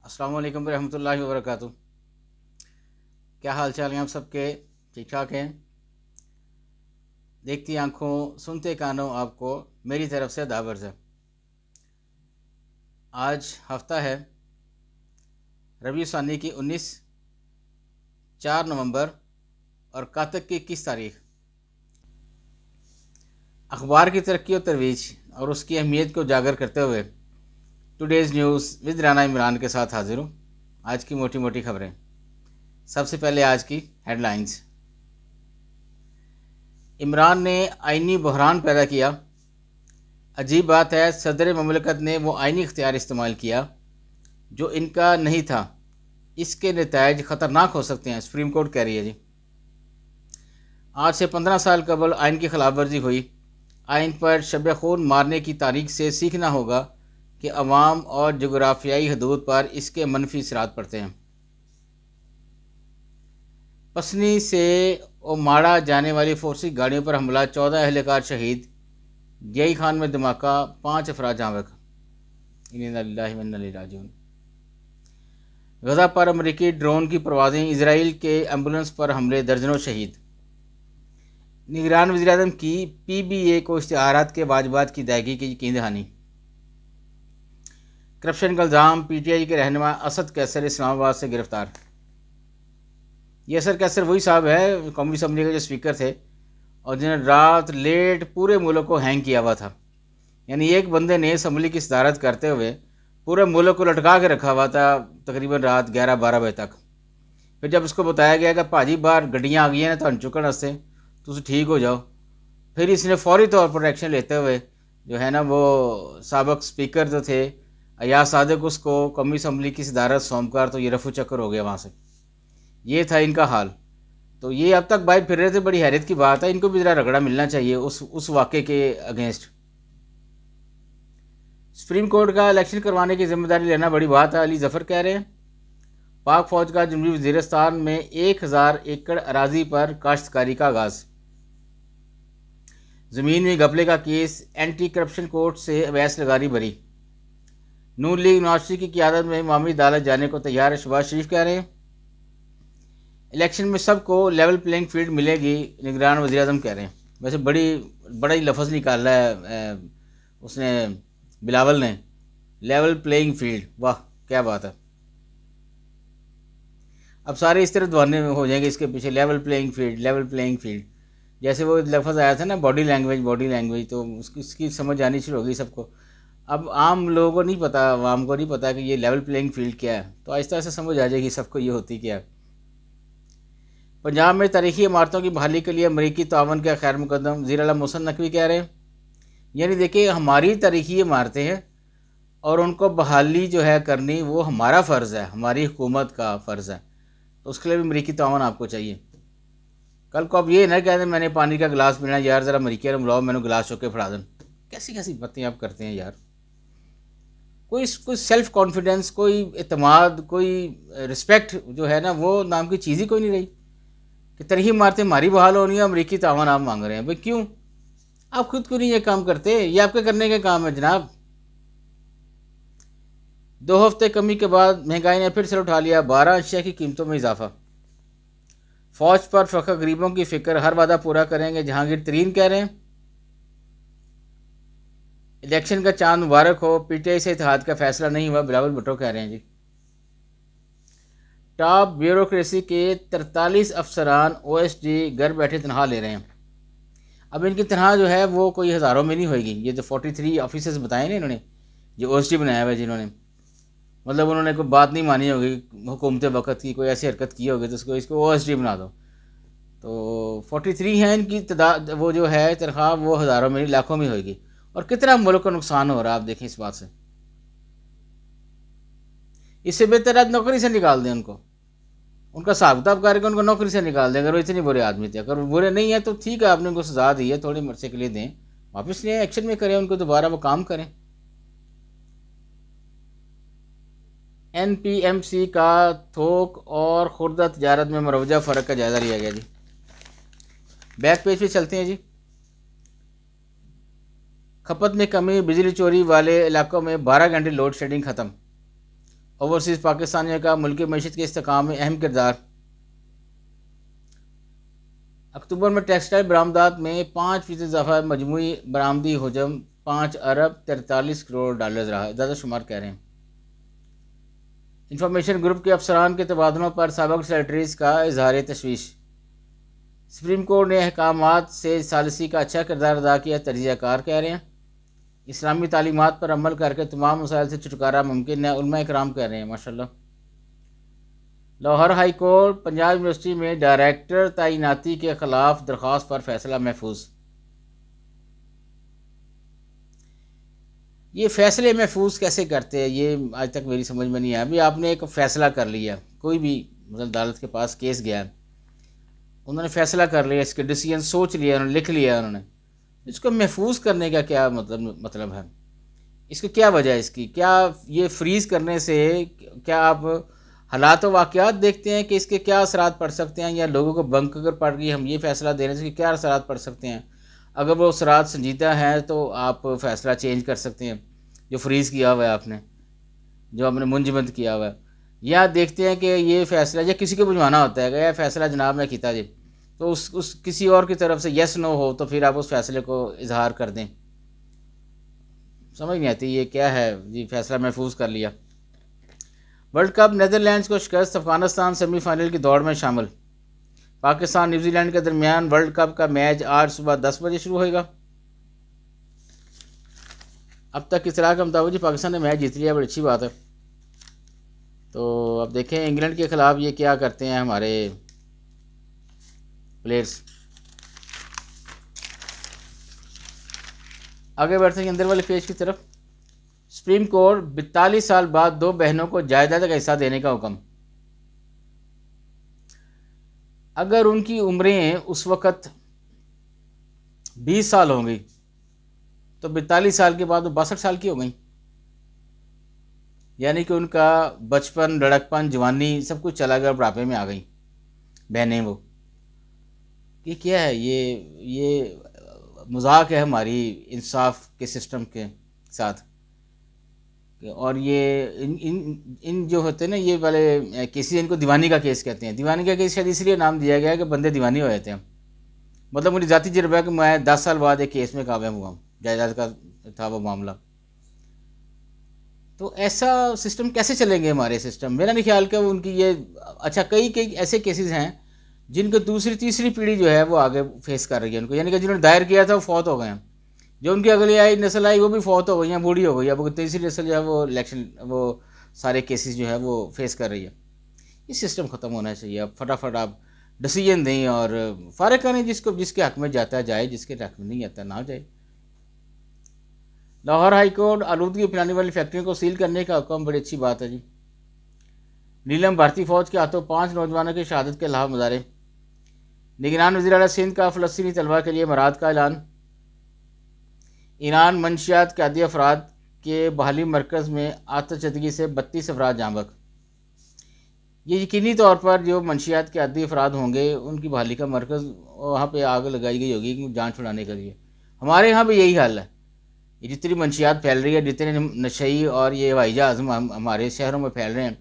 السلام علیکم ورحمۃ اللہ وبرکاتہ۔ کیا حال چال ہیں آپ سب کے؟ ٹھیک ٹھاک ہیں؟ دیکھتی آنکھوں سنتے کانوں آپ کو میری طرف سے دعوت ہے۔ آج ہفتہ ہے ربیع ثانی کی 4 نومبر اور کاتک کی 21 تاریخ۔ اخبار کی ترقی و ترویج اور اس کی اہمیت کو اجاگر کرتے ہوئے today's news with Rana Imran کے ساتھ حاضر ہوں۔ آج کی موٹی موٹی خبریں۔ سب سے پہلے آج کی ہیڈ لائنز۔ عمران نے آئینی بحران پیدا کیا۔ عجیب بات ہے، صدر مملکت نے وہ آئینی اختیار استعمال کیا جو ان کا نہیں تھا۔ اس کے نتائج خطرناک ہو سکتے ہیں، سپریم کورٹ کہہ رہی ہے جی۔ آج سے 15 سال قبل آئین کی خلاف ورزی ہوئی۔ آئین پر شب خون مارنے کی تاریخ سے سیکھنا ہوگا کہ عوام اور جغرافیائی حدود پر اس کے منفی اثرات پڑتے ہیں۔ پسنی سے اوماڑا جانے والی فورسی گاڑیوں پر حملہ، 14 اہلکار شہید۔ گئی خان میں دھماکہ، 5 افراد جاں بحق۔ انا للہ و انا الیہ راجعون۔ غزہ پر امریکی ڈرون کی پروازیں، اسرائیل کے ایمبولنس پر حملے، درجنوں شہید۔ نگران وزیراعظم کی پی بی اے کو اشتہارات کے واجبات کی ادائیگی کی یقین دہانی۔ کرپشن کا الزام، پی ٹی آئی کے رہنما اسد قیصر اسلام آباد سے گرفتار۔ یہ اسد قیصر وہی صاحب ہے قومی اسمبلی کے جو اسپیکر تھے اور جنہوں نے رات لیٹ پورے ملک کو ہینگ کیا ہوا تھا۔ یعنی ایک بندے نے اسمبلی کی صدارت کرتے ہوئے پورے ملک کو لٹکا کے رکھا ہوا تھا تقریباً رات 11-12 بجے تک۔ پھر جب اس کو بتایا گیا کہ بھاجی باہر گڈیاں آ گئی ہیں تو چکن ہستے تو ٹھیک ہو جاؤ، پھر اس نے فوری طور پر ایکشن لیتے ہوئے جو ہے نا وہ سابق اسپیکر جو تھے ایاز صادق، اس کو قومی اسمبلی کی صدارت سونپ کر تو یہ رفو چکر ہو گیا وہاں سے۔ یہ تھا ان کا حال۔ تو یہ اب تک باہر پھر رہے تھے، بڑی حیرت کی بات ہے، ان کو بھی ذرا رگڑا ملنا چاہیے اس واقعے کے اگینسٹ۔ سپریم کورٹ کا الیکشن کروانے کی ذمہ داری لینا بڑی بات ہے، علی ظفر کہہ رہے ہیں۔ پاک فوج کا جنوبی وزیرستان میں 1000 ایکڑ اراضی پر کاشتکاری کا آغاز۔ زمین میں گھپلے کا کیس، اینٹی کرپشن کورٹ سے اویس لغاری بری۔ نون لیگ یونیورسٹی کی قیادت میں معمولی عدالت جانے کو تیار ہے، شہباز شریف کہہ رہے ہیں۔ الیکشن میں سب کو لیول پلینگ فیلڈ ملے گی، نگران وزیراعظم کہہ رہے ہیں۔ ویسے بڑا ہی لفظ نکالا ہے اس نے، بلاول نے، لیول پلینگ فیلڈ، واہ کیا بات ہے۔ اب سارے اس طرح دوانے ہو جائیں گے اس کے پیچھے، level playing field, level playing field. جیسے وہ لفظ آیا تھا نا باڈی لینگویج، تو اس کی سمجھ آنی شروع ہو گئی سب کو۔ اب عام لوگوں کو نہیں پتا، عوام کو نہیں پتا کہ یہ لیول پلینگ فیلڈ کیا ہے، تو آہستہ آہستہ سمجھ آ جائے گی سب کو یہ ہوتی کیا ہے۔ پنجاب میں تاریخی عمارتوں کی بحالی کے لیے امریکی تعاون کا خیر مقدم، وزیر اعلیٰ محسن نقوی کہہ رہے ہیں۔ یعنی دیکھیں ہماری تاریخی عمارتیں ہیں اور ان کو بحالی جو ہے کرنی وہ ہمارا فرض ہے، ہماری حکومت کا فرض ہے، تو اس کے لیے بھی امریکی تعاون آپ کو چاہیے۔ کل کو اب یہ نہ کہہ دیں میں نے پانی کا گلاس پینا، یار ذرا امریکی نے بلاؤ، میں نے گلاس چوک کے پھڑا دیں۔ کیسی باتیں آپ کرتے ہیں یار۔ کوئی سیلف کانفیڈنس، کوئی اعتماد، کوئی رسپیکٹ جو ہے نا وہ نام کی چیز ہی کوئی نہیں رہی کہ تاریخی عمارتیں ہماری بحال ہونی ہے، امریکی تعاون آپ مانگ رہے ہیں۔ بھائی کیوں؟ آپ خود کیوں نہیں یہ کام کرتے؟ یہ آپ کے کرنے کا کام ہے جناب۔ 2 ہفتے کمی کے بعد مہنگائی نے پھر سر اٹھا لیا، 12 اشیاء کی قیمتوں میں اضافہ۔ فوج پر فقر غریبوں کی فکر، ہر وعدہ پورا کریں گے، جہانگیر ترین کہہ رہے ہیں۔ الیکشن کا چاند مبارک ہو، پی ٹی آئی سے اتحاد کا فیصلہ نہیں ہوا، بلاول بھٹو کہہ رہے ہیں جی۔ ٹاپ بیوروکریسی کے 43 افسران او ایس ڈی گھر بیٹھے تنخواہ لے رہے ہیں۔ اب ان کی تنخواہ جو ہے وہ کوئی ہزاروں میں نہیں ہوئے گی، یہ جو 43 آفیسرز بتائے نا انہوں نے، جو او ایس ڈی بنایا ہوا ہے جنہوں نے، مطلب انہوں نے کوئی بات نہیں مانی ہوگی حکومت وقت کی، کوئی ایسی حرکت کی ہوگی تو اس کو او ایس ڈی بنا دو۔ تو 43 ہیں ان کی تعداد، وہ جو ہے تنخواہ وہ ہزاروں میں نہیں لاکھوں میں ہوئے گی۔ اور کتنا ملک کو نقصان ہو رہا ہے آپ دیکھیں اس بات سے۔ اس سے بہتر ہے نوکری سے نکال دیں ان کو، ان کا حساب کتاب کر کے ان کو نوکری سے نکال دیں۔ اگر وہ اتنے برے آدمی تھے، اگر وہ برے نہیں ہیں تو ٹھیک ہے، آپ نے ان کو سزا دی ہے، تھوڑے مرچے کے لیے دیں، واپس لیں، ایکشن میں کریں ان کو، دوبارہ وہ کام کریں۔ این پی ایم سی کا تھوک اور خوردہ تجارت میں مروجہ فرق کا جائزہ لیا گیا جی۔ بیک پیج پہ چلتے ہیں جی۔ کھپت میں کمی، بجلی چوری والے علاقوں میں 12 گھنٹے لوڈ شیڈنگ ختم۔ اوورسیز پاکستانیوں کا ملکی معیشت کے استحکام میں اہم کردار۔ اکتوبر میں ٹیکسٹائل برآمدات میں 5% اضافہ، مجموعی برآمدی حجم 5 ارب 43 کروڑ ڈالر رہا، زیادہ شمار کہہ رہے ہیں۔ انفارمیشن گروپ کے افسران کے تبادلوں پر سابق سیکرٹریز کا اظہار تشویش۔ سپریم کورٹ نے احکامات سے ثالثی کا اچھا کردار ادا کیا، تجزیہ کار کہہ رہے ہیں۔ اسلامی تعلیمات پر عمل کر کے تمام مسائل سے چھٹکارا ممکن ہے، علماء اکرام کہہ رہے ہیں، ماشاءاللہ۔ Lahore high court Punjab university میں ڈائریکٹر تعیناتی کے خلاف درخواست پر فیصلہ محفوظ۔ یہ فیصلے محفوظ کیسے کرتے ہیں، یہ آج تک میری سمجھ میں نہیں آیا۔ ابھی آپ نے ایک فیصلہ کر لیا، کوئی بھی مثلا عدالت کے پاس کیس گیا ہے، انہوں نے فیصلہ کر لیا، اس کے ڈیسیژن سوچ لیا، انہوں نے لکھ لیا، انہوں نے اس کو محفوظ کرنے کا کیا مطلب ہے، اس کی کیا وجہ ہے، اس کی کیا، یہ فریز کرنے سے کیا آپ حالات و واقعات دیکھتے ہیں کہ اس کے کیا اثرات پڑ سکتے ہیں، یا لوگوں کو بنک اگر پڑ گئی ہم یہ فیصلہ دینے سے کیا اثرات پڑ سکتے ہیں؟ اگر وہ اثرات سنجیدہ ہیں تو آپ فیصلہ چینج کر سکتے ہیں جو فریز کیا ہوا ہے آپ نے، جو آپ نے منجمد کیا ہوا ہے، یا دیکھتے ہیں کہ یہ فیصلہ یا کسی کو بجوانا ہوتا ہے کہ یہ فیصلہ جناب نے کیتا جی، تو اس کسی اور کی طرف سے یس نو ہو تو پھر آپ اس فیصلے کو اظہار کر دیں۔ سمجھ نہیں آتی یہ کیا ہے جی، فیصلہ محفوظ کر لیا۔ ورلڈ کپ نیدرلینڈز کو شکست، افغانستان سیمی فائنل کی دوڑ میں شامل۔ پاکستان نیوزی لینڈ کے درمیان ورلڈ کپ کا میچ آج صبح 10 بجے شروع ہوئے گا۔ اب تک اطلاع کے مطابق جی پاکستان نے میچ جیت لیا، بڑی اچھی بات ہے۔ تو اب دیکھیں انگلینڈ کے خلاف یہ کیا کرتے ہیں ہمارے پلیئرز۔ آگے بڑھتے ہیں اندر والے پیج کی طرف۔ سپریم کورٹ 42 سال بعد 2 بہنوں کو جائیداد کا حصہ دینے کا حکم۔ اگر ان کی عمریں اس وقت 20 سال ہوں گی تو 42 سال کے بعد وہ 62 سال کی ہو گئیں، یعنی کہ ان کا بچپن، لڑکپن، جوانی سب کچھ چلا گیا، بڑھاپے میں آ گئیں بہنیں وہ۔ یہ کیا ہے، یہ مذاق ہے ہماری انصاف کے سسٹم کے ساتھ۔ اور یہ ان جو ہوتے ہیں نا یہ والے کیسز، ان کو دیوانی کا کیس کہتے ہیں۔ دیوانی کا کیس شاید اس لیے نام دیا گیا ہے کہ بندے دیوانی ہو جاتے ہیں۔ مطلب مجھے ذاتی تجربہ ہے کہ میں 10 سال بعد ایک کیس میں کامیاب ہوا ہوں، جائیداد کا تھا وہ معاملہ۔ تو ایسا سسٹم کیسے چلیں گے ہمارے سسٹم؟ میرا نہیں خیال کہ ان کی یہ اچھا کئی ایسے کیسز ہیں جن کو دوسری تیسری پیڑھی جو ہے وہ آگے فیس کر رہی ہے ان کو، یعنی کہ جنہوں نے دائر کیا تھا وہ فوت ہو گئے ہیں، جو ان کی اگلی نسل آئی وہ بھی فوت ہو گئی ہیں، بوڑھی ہو گئی ہے، اب تیسری نسل جو ہے وہ وہ سارے کیسز جو ہے وہ فیس کر رہی ہے۔ یہ سسٹم ختم ہونا چاہیے، اب فٹافٹ آپ ڈیسیژن دیں اور فارغ کریں، جس کے حق میں جاتا ہے جائے، جس کے حق میں نہیں جاتا نہ جائے۔ لاہور ہائی کورٹ آلودگی پھیلانے والی فیکٹریوں کو سیل کرنے کا حکم، بڑی اچھی بات ہے جی۔ نیلم بھارتی فوج کے ہاتھوں 5 نوجوانوں کی شہادت کے لحاظ مظاہرے۔ نگران وزیر اعلیٰ سندھ کا فلسطینی طلبہ کے لیے امارات کا اعلان۔ ایران منشیات قیادی افراد کے بحالی مرکز میں آتش زدگی سے 32 افراد جاں بحق۔ یہ یقینی طور پر جو منشیات کے عادی افراد ہوں گے ان کی بحالی کا مرکز وہاں پہ آگ لگائی گئی ہوگی جان چھڑانے کے لیے۔ ہمارے یہاں بھی یہی حال ہے، یہ جتنی منشیات پھیل رہی ہے، جتنے نشئی اور یہ ہوائی جہاز ہمارے شہروں میں پھیل رہے ہیں۔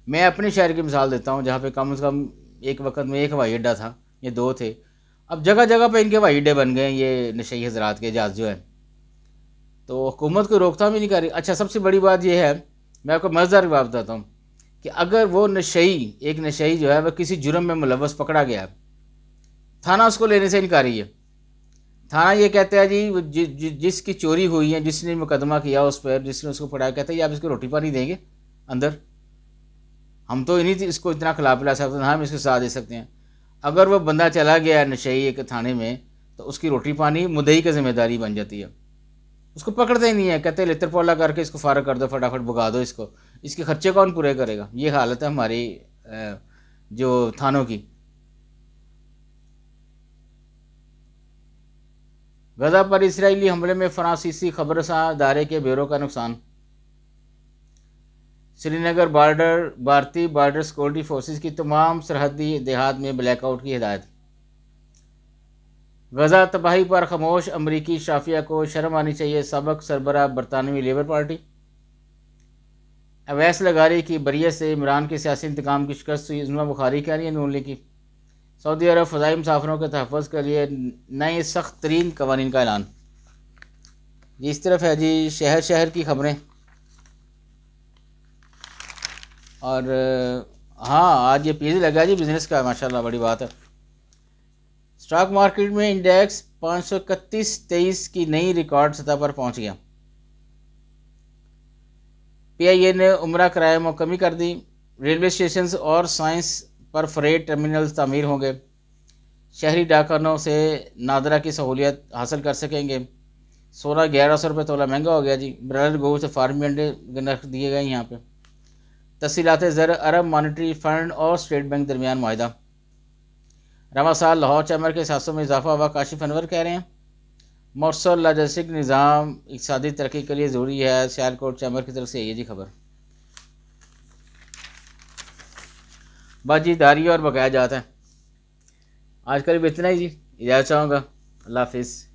میں اپنے شہر کی مثال دیتا ہوں جہاں پہ کم از کم ایک وقت میں 1 ہوائی اڈہ تھا یا 2 تھے، اب جگہ جگہ پہ ان کے ہوائی اڈے بن گئے ہیں یہ نشئی حضرات کے جہاز جو ہے، تو حکومت کو روک تھام ہی نہیں کر رہی۔ اچھا سب سے بڑی بات یہ ہے، میں آپ کو مزیدار بات بتاتا ہوں کہ اگر وہ ایک نشئی جو ہے وہ کسی جرم میں ملوث پکڑا گیا، تھانہ اس کو لینے سے انکاری ہے۔ تھانہ یہ کہتا ہے جی جس کی چوری ہوئی ہے، جس نے مقدمہ کیا اس پر، جس نے اس کو پڑھایا، کہتا ہے یہ آپ اس کو روٹی پانی دیں گے اندر، ہم تو نہیں اس کو اتنا کھلا پلا سکتے ہیں، ہم اس کے ساتھ دے سکتے ہیں۔ اگر وہ بندہ چلا گیا نشئی ایک تھانے میں تو اس کی روٹی پانی مدعی کی ذمہ داری بن جاتی ہے، اس کو پکڑتے ہی نہیں ہے، کہتے ہیں لتر پولا کر کے اس کو فارغ کر دو، فٹافٹ بھگا دو اس کو، اس کے خرچے کون پورے کرے گا؟ یہ حالت ہے ہماری جو تھانوں کی۔ غزہ پر اسرائیلی حملے میں فرانسیسی خبررساں ادارے کے بیورو کا نقصان۔ سری نگر بھارتی بارڈر سیکورٹی فورسز کی تمام سرحدی دیہات میں بلیک آؤٹ کی ہدایت۔ غزہ تباہی پر خاموش امریکی شافیہ کو شرم آنی چاہیے، سابق سربراہ برطانوی لیبر پارٹی۔ اویس لغاری کی بریت سے عمران کے سیاسی انتقام کی شکست ہوئی، عظمیٰ بخاری کہہ رہی ہے نون لیگ کی۔ سعودی عرب فضائی مسافروں کے تحفظ کے لیے نئے سخت ترین قوانین کا اعلان۔ جی اس طرف ہے جی شہر شہر کی خبریں، اور ہاں آج یہ پیز لگا جی بزنس کا، ماشاءاللہ بڑی بات ہے۔ اسٹاک مارکیٹ میں انڈیکس 531.23 کی نئی ریکارڈ سطح پر پہنچ گیا۔ پی آئی اے نے عمرہ کرایہ میں کمی کر دی۔ ریلوے اسٹیشنز اور سائنس پر فریٹ ٹرمینلز تعمیر ہوں گے۔ شہری ڈاکخانوں سے نادرہ کی سہولیت حاصل کر سکیں گے۔ سونا 1100 روپے تولہ مہنگا ہو گیا جی۔ برائڈل گوشت سے فارمی انڈے نرخ دیے گئے یہاں پہ۔ تسہیلات زر عرب مانیٹری فنڈ اور اسٹیٹ بینک درمیان معاہدہ۔ رواں سال لاہور چیمبر کے حصوں میں اضافہ ہوا، کاشف انور کہہ رہے ہیں۔ مؤثر لاجسٹک نظام اقتصادی ترقی کے لیے ضروری ہے، سیالکوٹ چیمبر کی طرف سے یہ جی خبر۔ باجی داری اور بقایا جات ہیں۔ آج کل بھی اتنا ہی جی، اجازت چاہوں گا، اللہ حافظ۔